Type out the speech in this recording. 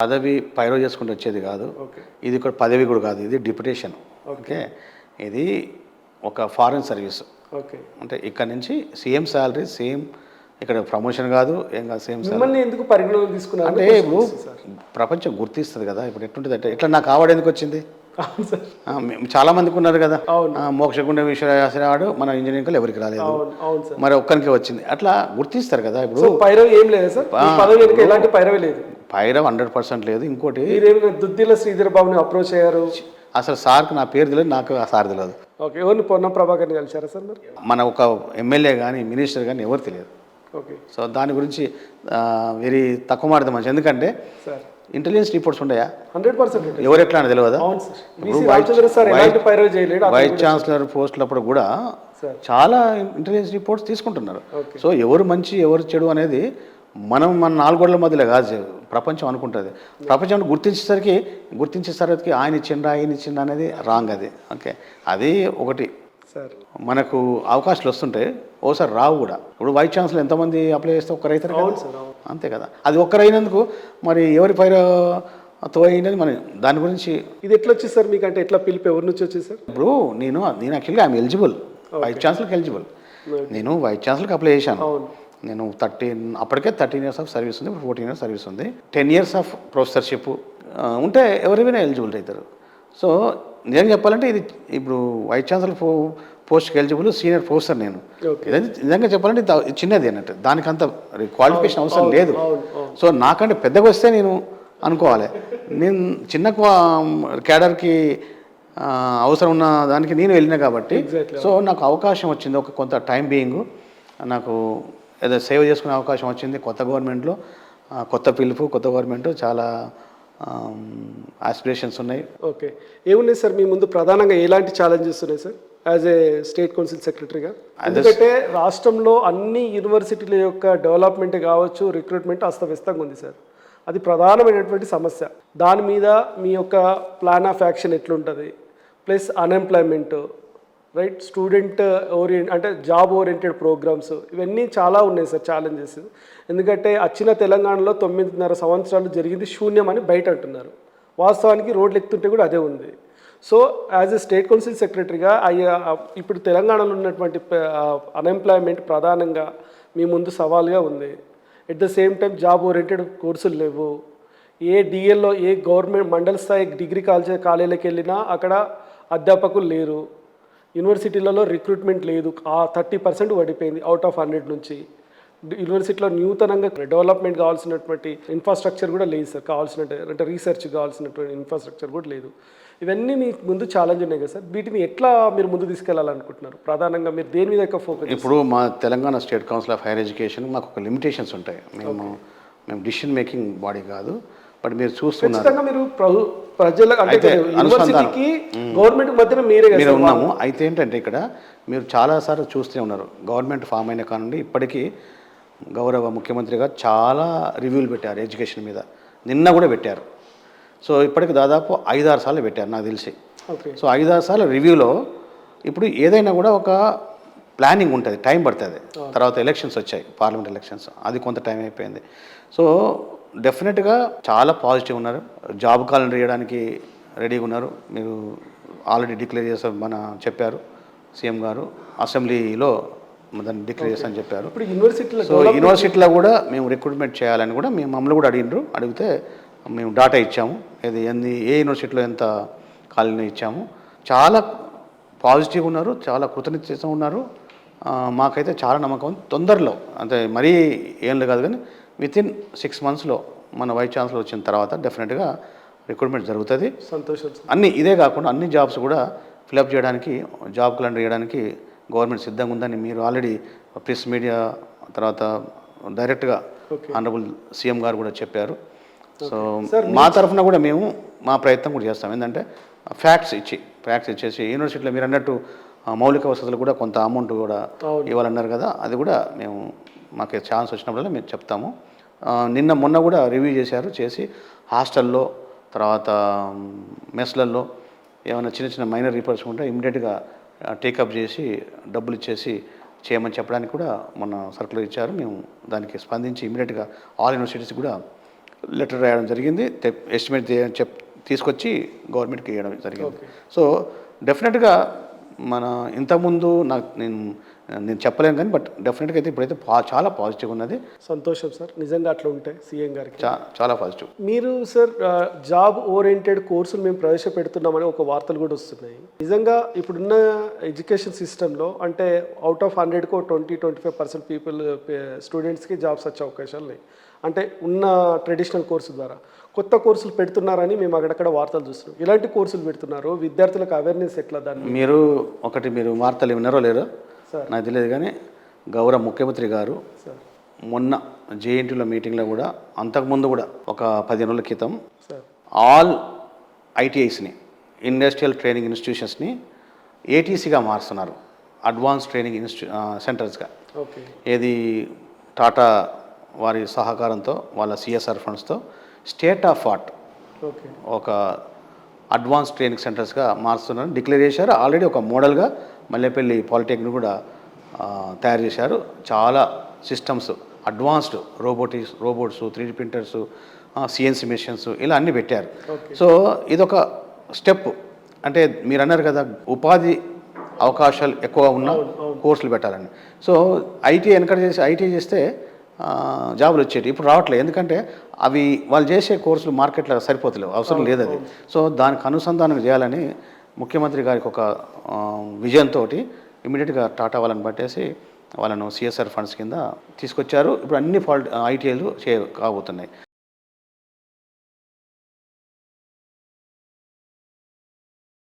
పదవి పైరో చేసుకుంటూ వచ్చేది కాదు. ఓకే. ఇది ఇక్కడ పదవి కూడా కాదు, ఇది డిప్యుటేషన్. ఓకే, ఇది ఒక ఫారెన్ సర్వీస్. ఓకే. అంటే ఇక్కడ నుంచి సేమ్ శాలరీ, సేమ్ ఇక్కడ ప్రమోషన్ కాదు, ఏం కాదు, సేమ్ శాలరీ. మిమ్మల్ని ఎందుకు పరిగణలోకి తీసుకున్నారు అంటే ఇప్పుడు ప్రపంచం గుర్తిస్తుంది కదా. ఇప్పుడు ఎట్లుంటుంది అంటే, ఇట్లా నాకు అవార్డు ఎందుకు వచ్చింది? అవును సార్. చాలా మందికి ఉన్నారు కదా. అవును. మోక్షగుండ విశ్వరాడు మన ఇంజనీరింగ్ ఎవరికి రాలేదు, అవును అవును సార్. మరి ఒక్కరికి వచ్చింది. అట్లా గుర్తిస్తారు కదా. ఇప్పుడు సో పైరవి ఏం లేదా సార్? మీ పదవి వెనుక ఎలాంటి పైరవి లేదు? పైరవ్ 100% లేదు. ఇంకోటి, మీరేమి దుద్దిల శ్రీధర్ బాబుని అప్రోచ్ అయ్యారు? అసలు సార్కి నా పేరు తెలియదు, నాకు ఆ సార్ తెలియదు. ఓకే. ఎవరిని పొన్నం ప్రభాకర్ని కలిశారా సార్ మరి? మన ఒక ఎమ్మెల్యే కానీ మినిస్టర్ కానీ ఎవరు తెలియదు. ఓకే. సో దాని గురించి వెరీ తక్కువ మాట్లాడదు మంచి. ఎందుకంటే సార్ ఇంటెలిజెన్స్ రిపోర్ట్స్ ఉండయా? 100% ఎవరు ఎట్లా అని తెలియదా? అవును సార్. బీసీ రామచంద్ర సార్ ఎలాంటి పైరవి చేయలేడు. వైస్ ఛాన్సలర్ పోస్టులప్పుడు కూడా సార్ చాలా ఇంటెలిజెన్స్ రిపోర్ట్స్ తీసుకుంటున్నారు. ఓకే. సో ఎవరు మంచి ఎవరు చెడు అనేది మనం మన నాలుగు గోడల మధ్యలో కాదు, ప్రపంచం అనుకుంటుంది. ప్రపంచం గుర్తించేసరికి ఆయన ఇచ్చిండ్రా అనేది రాంగ్. అది ఓకే. అది ఒకటి. సార్ మనకు అవకాశాలు వస్తుంటాయి, ఓసారి రావు కూడా. ఇప్పుడు వైస్ ఛాన్సలర్ ఎంతమంది అప్లై చేస్తే ఒక్కరైతారు కదా. అవును సార్. అవును. అంతే కదా. అది ఒక్కరైనందుకు మరి ఎవరి పైరతో అయినది మన దాని గురించి. ఇది ఎట్లా వచ్చేది సార్ మీకు? అంటే ఎట్లా పిలిపి ఎవరి నుంచి వచ్చేది సార్? ఇప్పుడు నేను యాక్చువల్గా ఐఎమ్ ఎలిజిబుల్, వైస్ ఛాన్సలర్కి ఎలిజిబుల్. నేను వైస్ ఛాన్సలర్కి అప్లై చేశాను. అవును. నేను అప్పటికే 13 years ఆఫ్ సర్వీస్ ఉంది, ఇప్పుడు 14 years సర్వీస్ ఉంది. 10 years ఆఫ్ ప్రొఫెసర్షిప్ ఉంటే ఎవరైనా ఎలిజిబుల్ అవుతారు. సో నిజంగా చెప్పాలంటే ఇది ఇప్పుడు వైస్ ఛాన్సలర్ పోస్ట్కి ఎలిజిబుల్, సీనియర్ ప్రొఫెసర్ నేను. నిజంగా చెప్పాలంటే ఇది చిన్నది అన్నట్టు, దానికి అంత క్వాలిఫికేషన్ అవసరం లేదు. సో నాకంటే పెద్దగా వస్తే నేను అనుకోవాలి, నేను చిన్న క్యాడర్కి అవసరం ఉన్న దానికి నేను వెళ్ళినా కాబట్టి. సో నాకు అవకాశం వచ్చింది, ఒక కొంత టైం బీయింగ్ నాకు ఏదో సేవ చేసుకునే అవకాశం వచ్చింది. కొత్త గవర్నమెంట్లో కొత్త పిలుపు, కొత్త గవర్నమెంట్, చాలా ఆస్పిరేషన్స్ ఉన్నాయి. ఓకే. ఏమున్నాయి సార్ మీ ముందు? ప్రధానంగా ఎలాంటి ఛాలెంజెస్ ఉన్నాయి sir as a state council సెక్రటరీగా? ఎందుకంటే రాష్ట్రంలో అన్ని యూనివర్సిటీల యొక్క డెవలప్మెంట్ కావచ్చు, రిక్రూట్మెంట్ అస్తవ్యస్తంగా ఉంది సార్. అది ప్రధానమైనటువంటి సమస్య. దాని మీద మీ యొక్క ప్లాన్ ఆఫ్ యాక్షన్ ఎట్లుంటుంది? ప్లస్ అన్ఎంప్లాయ్మెంట్, రైట్, స్టూడెంట్ అంటే జాబ్ ఓరియంటెడ్ ప్రోగ్రామ్స్, ఇవన్నీ చాలా ఉన్నాయి సార్ ఛాలెంజెస్. ఎందుకంటే వచ్చిన తెలంగాణలో 9.5 సంవత్సరాలు జరిగింది శూన్యం అని బయట అంటున్నారు. వాస్తవానికి రోడ్లు ఎక్కుతుంటే కూడా అదే ఉంది. So as a state council సెక్రటరీగా ఇప్పుడు తెలంగాణలో ఉన్నటువంటి అన్ఎంప్లాయ్మెంట్ ప్రధానంగా మీ ముందు సవాల్గా ఉంది. At the same time job oriented కోర్సులు లేవు. ఏ డిఎల్లో ఏ గవర్నమెంట్ మండల స్థాయి డిగ్రీ కాలేజీలకు వెళ్ళినా అక్కడ అధ్యాపకులు లేరు. యూనివర్సిటీలలో రిక్రూట్మెంట్ లేదు. 30% పడిపోయింది అవుట్ ఆఫ్ 100 నుంచి. యూనివర్సిటీలో నూతనంగా డెవలప్మెంట్ కావాల్సినటువంటి ఇన్ఫ్రాస్ట్రక్చర్ కూడా లేదు సార్. అంటే రీసెర్చ్ కావాల్సినటువంటి ఇన్ఫ్రాస్ట్రక్చర్ కూడా లేదు. ఇవన్నీ మీ ముందు ఛాలెంజ్ ఉన్నాయి కదా సార్. వీటిని ఎట్లా మీరు ముందు తీసుకెళ్లాలనుకుంటున్నారు? ప్రధానంగా మీరు దేని మీద ఎక్కువ ఫోకస్? ఇప్పుడు మా Telangana state council of higher education మాకు ఒక లిమిటేషన్స్ ఉంటాయి. మేము డిసిషన్ మేకింగ్ బాడీ కాదు. బట్ మీరు చూస్తున్నారు, మీరు ప్రజల అంటే యూనివర్సిటీకి గవర్నమెంట్ మధ్యన మీరే ఉన్నాము. అయితే ఏంటంటే ఇక్కడ మీరు చాలాసార్లు చూస్తూనే ఉన్నారు, గవర్నమెంట్ ఫామ్ అయిన కానుండి ఇప్పటికీ గౌరవ ముఖ్యమంత్రి గారు చాలా రివ్యూలు పెట్టారు ఎడ్యుకేషన్ మీద. నిన్న కూడా పెట్టారు. సో ఇప్పటికి దాదాపు 5-6 సార్లు పెట్టారు నాకు తెలిసి. సో 5-6 సార్లు రివ్యూలో ఇప్పుడు ఏదైనా కూడా ఒక ప్లానింగ్ ఉంటుంది, టైం పడుతుంది. తర్వాత ఎలక్షన్స్ వచ్చాయి, పార్లమెంట్ ఎలక్షన్స్, అది కొంత టైం అయిపోయింది. సో డెఫినెట్గా చాలా పాజిటివ్ ఉన్నారు. జాబ్ క్యాలెండర్ ఇవ్వడానికి రెడీగా ఉన్నారు. మీరు ఆల్రెడీ డిక్లేర్ చేసా చెప్పారు సీఎం గారు, అసెంబ్లీలో దాన్ని డిక్లేర్ చేస్తా అని చెప్పారు. సో యూనివర్సిటీలో కూడా మేము రిక్రూట్మెంట్ చేయాలని కూడా మమ్మల్ని కూడా అడిగితే మేము డాటా ఇచ్చాము. ఏ యూనివర్సిటీలో ఎంత ఖాళీని ఇచ్చాము. చాలా పాజిటివ్ ఉన్నారు, చాలా కృతజ్ఞత ఉన్నారు. మాకైతే చాలా నమ్మకం. తొందరలో, అంటే మరీ ఏం కాదు కానీ వితిన్ 6 monthsలో మన వైస్ ఛాన్సలర్ వచ్చిన తర్వాత డెఫినెట్గా రిక్రూట్మెంట్ జరుగుతుంది. సంతోషం. అన్ని ఇదే కాకుండా అన్ని జాబ్స్ కూడా ఫిలప్ చేయడానికి, జాబ్ క్యాలెండర్ ఇవ్వడానికి గవర్నమెంట్ సిద్ధంగా ఉందని మీరు ఆల్రెడీ ప్రెస్ మీడియా తర్వాత డైరెక్ట్గా ఆనరబుల్ సీఎం గారు కూడా చెప్పారు. సో మా తరఫున కూడా మేము మా ప్రయత్నం కూడా చేస్తాం. ఏంటంటే ఫ్యాక్ట్స్ ఇచ్చేసి యూనివర్సిటీలో మీరు అన్నట్టు మౌలిక వసతులు కూడా కొంత అమౌంట్ కూడా ఇవ్వాలన్నారు కదా, అది కూడా మాకు ఛాన్స్ వచ్చినప్పుడల్లా మేము చెప్తాము. మొన్న కూడా రివ్యూ చేసి హాస్టల్లో తర్వాత మెస్లలో ఏమైనా చిన్న మైనర్ రిపేర్స్ ఉంటే ఇమ్మీడియట్గా టేకప్ చేసి డబ్బులు ఇచ్చేసి చేయమని చెప్పడానికి కూడా మొన్న సర్కులర్ ఇచ్చారు. మేము దానికి స్పందించి ఇమ్మీడియట్గా ఆల్ యూనివర్సిటీస్ కూడా లెటర్ రాయడం జరిగింది, ఎస్టిమేట్ తీసుకొచ్చి గవర్నమెంట్కి ఇవ్వడం జరిగింది. Okay. సో డెఫినెట్గా మన ఇంతకుముందు నేను చెప్పలేను కానీ బట్ డెఫినెట్గా అయితే ఇప్పుడైతే చాలా పాజిటివ్ ఉన్నది. సంతోషం సార్, నిజంగా అట్లా ఉంటాయి సీఎం గారికి. చాలా పాజిటివ్. మీరు సార్ జాబ్ ఓరియంటెడ్ కోర్సులు మేము ప్రవేశపెడుతున్నామని ఒక వార్తలు కూడా వస్తున్నాయి. నిజంగా ఇప్పుడున్న ఎడ్యుకేషన్ సిస్టంలో అంటే అవుట్ ఆఫ్ 100కు 20-25% పీపుల్ స్టూడెంట్స్కి జాబ్స్ వచ్చే అవకాశాలు ఉన్నాయి. అంటే ఉన్న ట్రెడిషనల్ కోర్సు ద్వారా కొత్త కోర్సులు పెడుతున్నారని మేము అక్కడక్కడ వార్తలు చూస్తున్నాం. ఇలాంటి కోర్సులు పెడుతున్నారు, విద్యార్థులకు అవేర్నెస్ ఎట్లా దాన్ని? మీరు వార్తలు విన్నారో లేరో సార్ నాకు తెలియదు కానీ గౌరవ ముఖ్యమంత్రి గారు సార్ మొన్న జేఎన్టీలో మీటింగ్లో కూడా అంతకుముందు కూడా ఒక 10 రోజుల క్రితం సార్ ఆల్ ఐటీఐస్ని ఇండస్ట్రియల్ ట్రైనింగ్ ఇన్స్టిట్యూషన్స్ని ఏటీసీగా మారుస్తున్నారు, అడ్వాన్స్ ట్రైనింగ్ సెంటర్స్గా. ఓకే. ఏది టాటా వారి సహకారంతో వాళ్ళ సిఎస్ఆర్ ఫండ్స్తో స్టేట్ ఆఫ్ ఆర్ట్ ఓకే. ఒక అడ్వాన్స్ ట్రైనింగ్ సెంటర్స్గా మారుస్తున్నారు డిక్లేర్ చేశారు. ఆల్రెడీ ఒక మోడల్గా మల్లెపల్లి పాలిటెక్నిక్ కూడా తయారు చేశారు. చాలా systems, advanced robots, 3D printers, CNC machines ఇలా అన్నీ పెట్టారు. సో ఇదొక స్టెప్. అంటే మీరు అన్నారు కదా ఉపాధి అవకాశాలు ఎక్కువ ఉన్న కోర్సులు పెట్టాలని. సో ఐటీ చేస్తే జాబులు వచ్చేటి, ఇప్పుడు రావట్లేదు. ఎందుకంటే అవి వాళ్ళు చేసే కోర్సులు మార్కెట్లో సరిపోతలేవు, అవసరం లేదు అది. సో దానికి అనుసంధానం చేయాలని ముఖ్యమంత్రి గారికి ఒక విజన్ తోటి ఇమీడియట్గా టాటా వాళ్ళని పట్టేసి వాళ్ళను సిఎస్ఆర్ ఫండ్స్ కింద తీసుకొచ్చారు. ఇప్పుడు అన్ని ఐటీఐలు కాబోతున్నాయి.